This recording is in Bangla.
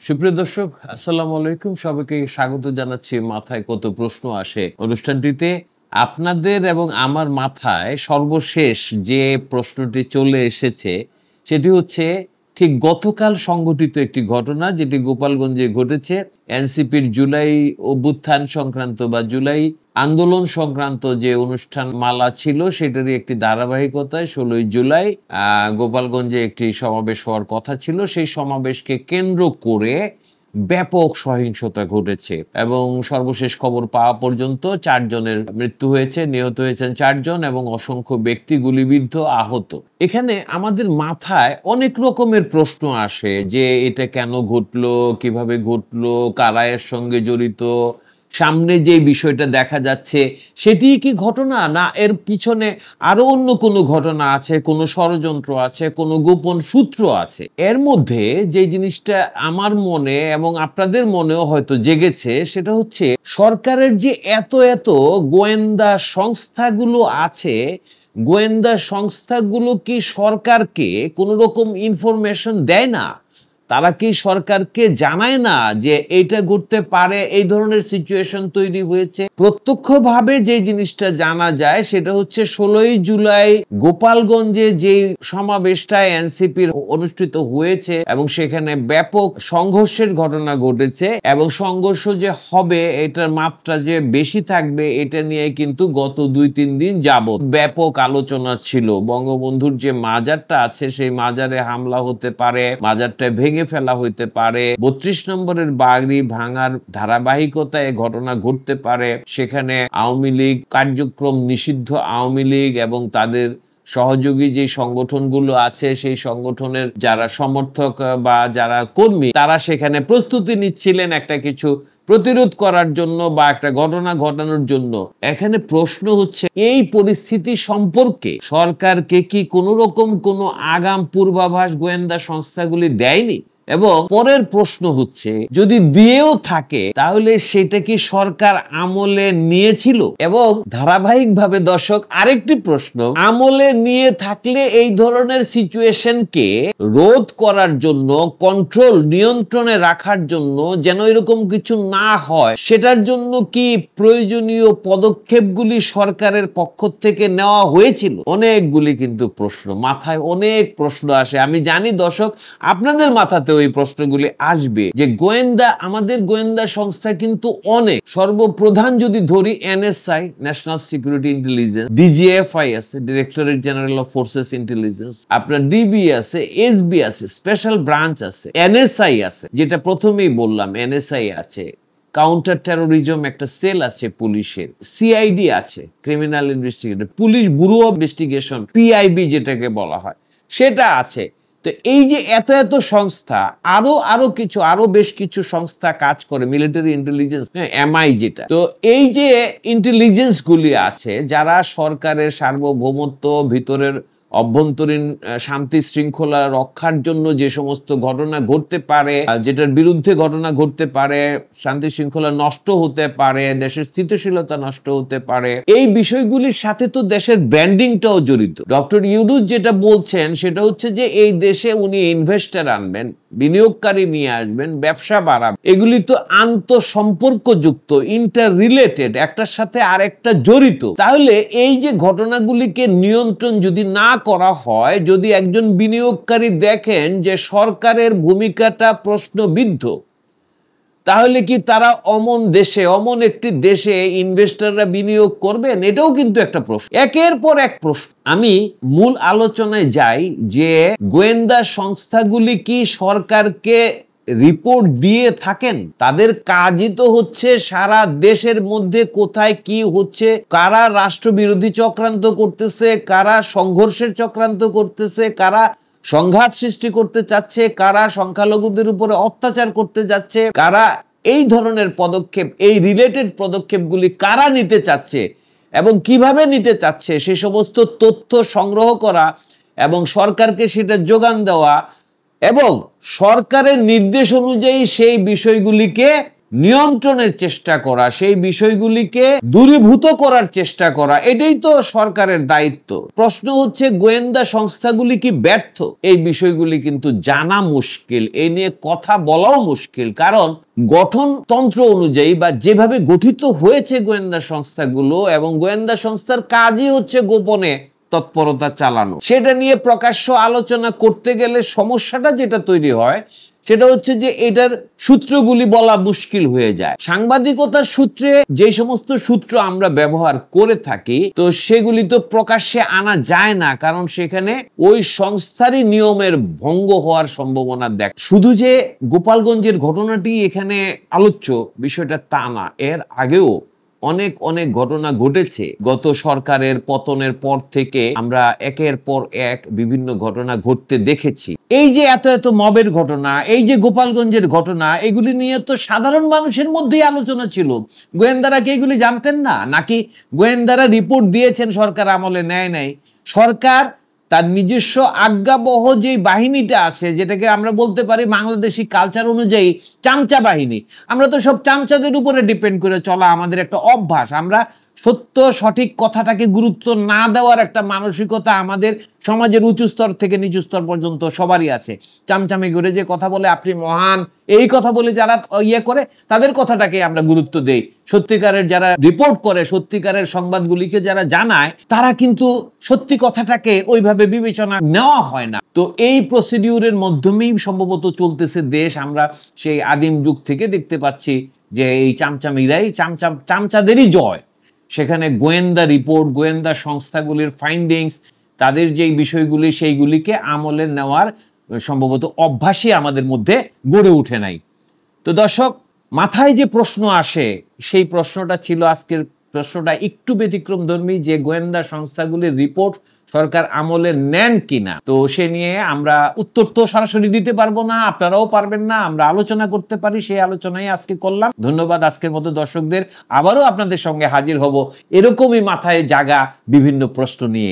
সুপ্রিয় দর্শক, আসসালামু আলাইকুম। সবাইকে স্বাগত জানাচ্ছি মাথায় কত প্রশ্ন আসে অনুষ্ঠানটিতে। আপনাদের এবং আমার মাথায় সর্বশেষ যে প্রশ্নটি চলে এসেছে সেটি হচ্ছে ঠিক গতকাল সংঘটিত একটি ঘটনা, যেটি গোপালগঞ্জে ঘটেছে। এনসিপির জুলাই অভ্যুত্থান সংক্রান্ত বা জুলাই আন্দোলন সংক্রান্ত যে অনুষ্ঠান মালা ছিল সেটারই একটি ধারাবাহিকতায় 16ই জুলাই গোপালগঞ্জে একটি সমাবেশ হওয়ার কথা ছিল। সেই সমাবেশকে কেন্দ্র করে ব্যাপক সহিংসতা ঘটেছে এবং সর্বশেষ খবর পাওয়া পর্যন্ত 4 জনের মৃত্যু হয়েছে, নিহত হয়েছেন 4 জন এবং অসংখ্য ব্যক্তি গুলিবিদ্ধ, আহত। এখানে আমাদের মাথায় অনেক রকমের প্রশ্ন আসে যে এটা কেন ঘটলো, কিভাবে ঘটলো, কারা এর সঙ্গে জড়িত, সামনে যে বিষয়টা দেখা যাচ্ছে সেটি কি ঘটনা, না এর পিছনে আরো অন্য কোনো ঘটনা আছে, কোনো ষড়যন্ত্র আছে, কোনো গোপন সূত্র আছে। এর মধ্যে যে জিনিসটা আমার মনে এবং আপনাদের মনেও হয়তো জেগেছে সেটা হচ্ছে সরকারের যে এত এত গোয়েন্দা সংস্থাগুলো আছে, গোয়েন্দা সংস্থাগুলো কি সরকারকে কোনো রকম ইনফরমেশন দেয় না? তারা কি সরকারকে জানায় না যে এইটা ঘটতে পারে, এই ধরনের সিচুয়েশন তৈরি হয়েছে? প্রত্যক্ষভাবে যে জিনিসটা জানা যায় সেটা হচ্ছে 16ই জুলাই গোপালগঞ্জে যে সমাবেশটা এনসিপির অনুষ্ঠিত হয়েছে এবং সেখানে ব্যাপক সংঘর্ষের ঘটনা ঘটেছে এবং সংঘর্ষ যে হবে এটার মাত্রা যে বেশি থাকবে এটা নিয়ে কিন্তু গত 2-3 দিন যাবত ব্যাপক আলোচনা ছিল। বঙ্গবন্ধুর যে মাজারটা আছে সেই মাজারে হামলা হতে পারে, মাজারটা ভেঙে ফেলা হইতে পারে, 32 নম্বরের বাড়ি ভাঙার ধারাবাহিকতায় ঘটনা ঘটতে পারে, সেখানে আওয়ামী লীগ কার্যক্রম নিষিদ্ধ, আওয়ামী লীগ এবং তাদের সহযোগী যে সংগঠনগুলো আছে সেই সংগঠনের যারা সমর্থক বা যারা কর্মী তারা সেখানে প্রস্তুতি নিচ্ছিলেন একটা কিছু প্রতিরোধ করার জন্য বা একটা ঘটনা ঘটানোর জন্য। এখানে প্রশ্ন হচ্ছে এই পরিস্থিতি সম্পর্কে সরকারকে কি কোনো রকম কোনো আগাম পূর্বাভাস গোয়েন্দা সংস্থাগুলি দেয়নি? এবং পরের প্রশ্ন হচ্ছে যদি দিয়েও থাকে তাহলে সেটা কি সরকার আমলে নিয়েছিল? এবং ধারাবাহিকভাবে দর্শক আরেকটি প্রশ্ন, আমলে নিয়ে থাকলে এই ধরনের সিচুয়েশনকে রোধ করার জন্য, কন্ট্রোল নিয়ন্ত্রণে রাখার জন্য যেন এরকম কিছু না হয় সেটার জন্য কি প্রয়োজনীয় পদক্ষেপগুলি সরকারের পক্ষ থেকে নেওয়া হয়েছিল? অনেকগুলি কিন্তু প্রশ্ন, মাথায় অনেক প্রশ্ন আসে। আমি জানি দর্শক আপনাদের মাথাতে ওই প্রশ্নগুলি আসবে যে গোয়েন্দা, আমাদের গোয়েন্দা সংস্থা কিন্তু অনেক। সর্বপ্রধান যদি ধরি NSI, national security intelligence, DGFI আছে, directorate general of forces intelligence, আপনার ডিবি আছে, এসবি আছে, স্পেশাল ব্রাঞ্চ আছে, এনএসআই আছে, যেটা প্রথমেই বললাম এনএসআই আছে, কাউন্টার টেরোরিজম একটা সেল আছে পুলিশের, সিআইডি আছে, criminal investigation, police bureau of investigation, PIB যেটাকে বলা হয়, সেটা আছে। তো এই যে এত এত সংস্থা, আরো বেশ কিছু সংস্থা কাজ করে, মিলিটারি ইন্টেলিজেন্স, এমআই যেটা, তো এই যে ইন্টেলিজেন্স গুলি আছে যারা সরকারের সার্বভৌমত্ব, ভিতরের অভ্যন্তরীণ শান্তি শৃঙ্খলা রক্ষার জন্য যে সমস্ত ঘটনা ঘটতে পারে, যেটার বিরুদ্ধে ঘটনা ঘটতে পারে, শান্তি শৃঙ্খলা নষ্ট হতে পারে, দেশের স্থিতিশীলতা নষ্ট হতে পারে, এই বিষয়গুলির সাথে তো দেশের ব্র্যান্ডিংটাও জড়িত। ডক্টর ইউনূস যেটা বলছেন সেটা হচ্ছে যে এই দেশে উনি ইনভেস্টর আনবেন, বিনিয়োগকারী নিয়ে আসবেন, ব্যবসা বাড়াবেন। এগুলি তো আন্তঃসম্পর্কযুক্ত, ইন্টার রিলেটেড, একটার সাথে আরেকটা জড়িত। তাহলে এই যে ঘটনাগুলিকে নিয়ন্ত্রণ যদি না করা হয়, যদি একজন বিনিয়োগকারী দেখেন যে সরকারের ভূমিকাটা প্রশ্নবিদ্ধ, তাহলে কি তারা অমন দেশে, অমন একটি দেশে ইনভেস্টররা বিনিয়োগ করবেন? এটাও কিন্তু একটা প্রশ্ন, একের পর এক প্রশ্ন। আমি মূল আলোচনায় যাই যে গোয়েন্দা সংস্থাগুলি কি সরকারকে রিপোর্ট দিয়ে থাকেন? তাদের কাজই তো হচ্ছে সারা দেশের মধ্যে কোথায় কি হচ্ছে, কারা রাষ্ট্রবিরোধী চক্রান্ত করতেছে, কারা সংঘর্ষের চক্রান্ত করতেছে, কারা সংঘাত সৃষ্টি করতে চাচ্ছে, কারা সংখ্যালঘুদের উপরে অত্যাচার করতে যাচ্ছে, কারা এই ধরনের পদক্ষেপ, এই রিলেটেড পদক্ষেপগুলি কারা নিতে চাচ্ছে এবং কিভাবে নিতে চাচ্ছে সে সমস্ত তথ্য সংগ্রহ করা এবং সরকারকে সেটা যোগান দেওয়া এবং সরকারের নির্দেশ অনুযায়ী সেই বিষয়গুলিকে নিয়ন্ত্রণের চেষ্টা করা, সেই বিষয়গুলিকে দূরীভূত করার চেষ্টা করা, এটাই তো সরকারের দায়িত্ব। প্রশ্ন হচ্ছে গোয়েন্দা সংস্থাগুলি কি ব্যর্থ? এই বিষয়গুলি কিন্তু জানা মুশকিল, এই নিয়ে কথা বলাও মুশকিল। কারণ গঠনতন্ত্র অনুযায়ী বা যেভাবে গঠিত হয়েছে গোয়েন্দা সংস্থাগুলো, এবং গোয়েন্দা সংস্থার কাজই হচ্ছে গোপনে তৎপরতা চালানো, সেটা নিয়ে প্রকাশ্য আলোচনা করতে গেলে সমস্যাটা যেটা তৈরি হয় সেটা হচ্ছে যে এটার সূত্রগুলি বলা মুশকিল হয়ে যায়। সাংবাদিকতার সূত্রে যে সমস্ত সূত্র আমরা ব্যবহার করে থাকি, তো সেগুলি তো প্রকাশ্যে আনা যায় না, কারণ সেখানে ওই সংস্থারই নিয়মের ভঙ্গ হওয়ার সম্ভাবনা দেখ। শুধু যে গোপালগঞ্জের ঘটনাটি এখানে আলোচ্য বিষয়টা তা না, এর আগেও অনেক অনেক ঘটনা ঘটেছে। গত সরকারের পতনের পর থেকে আমরা একের পর এক বিভিন্ন ঘটনা ঘটতে দেখেছি। এই যে এত এত মবের ঘটনা, এই যে গোপালগঞ্জের ঘটনা, এগুলি নিয়ে তো সাধারণ মানুষের মধ্যেই আলোচনা ছিল। গোয়েন্দারা কি এগুলি জানতেন না? নাকি গোয়েন্দারা রিপোর্ট দিয়েছেন, সরকার আমলে নেয় নাই? সরকার তার নিজস্ব আজ্ঞাবহ যে বাহিনীটা আছে, যেটাকে আমরা বলতে পারি বাংলাদেশি কালচার অনুযায়ী চামচা বাহিনী, আমরা তো সব চামচাদের উপরে ডিপেন্ড করে চলা আমাদের একটা অভ্যাস। আমরা সত্য সঠিক কথাটাকে গুরুত্ব না দেওয়ার একটা মানসিকতা আমাদের সমাজের উঁচু স্তর থেকে নিচু স্তর পর্যন্ত সবারই আছে। চামচামি করে যে কথা বলে আপনি মহান, এই কথা বলে যারা করে, তাদের কথাটাকে আমরা গুরুত্ব দেই। সত্যিকারের যারা রিপোর্ট করে, সত্যিকারের সংবাদগুলিকে যারা জানায়, তারা কিন্তু সত্যি কথাটাকে ওইভাবে বিবেচনা নেওয়া হয় না। তো এই প্রসিডিউরের মাধ্যমেই সম্ভবত চলতেছে দেশ। আমরা সেই আদিম যুগ থেকে দেখতে পাচ্ছি যে এই চামচামিরাই চামচাদেরই জয়। সেখানে গোয়েন্দা রিপোর্ট, গোয়েন্দা সংস্থাগুলির ফাইন্ডিংস, তাদের যেই বিষয়গুলি, সেইগুলিকে আমলে নেওয়ার সম্ভবত অভ্যাসই আমাদের মধ্যে গড়ে উঠে নাই। তো দর্শক, মাথায় যে প্রশ্ন আসে, সেই প্রশ্নটা ছিল আজকের প্রশ্নটা একটু ব্যতিক্রমধর্মী, যে গোয়েন্দা সংস্থাগুলির রিপোর্ট সরকার আমলে নেন কিনা। তো সে নিয়ে আমরা উত্তর তো সরাসরি দিতে পারবো না, আপনারাও পারবেন না, আমরা আলোচনা করতে পারি, সেই আলোচনাই আজকে করলাম। ধন্যবাদ আজকের মতো দর্শকদের। আবারও আপনাদের সঙ্গে হাজির হব এরকমই মাথায় জাগা বিভিন্ন প্রশ্ন নিয়ে।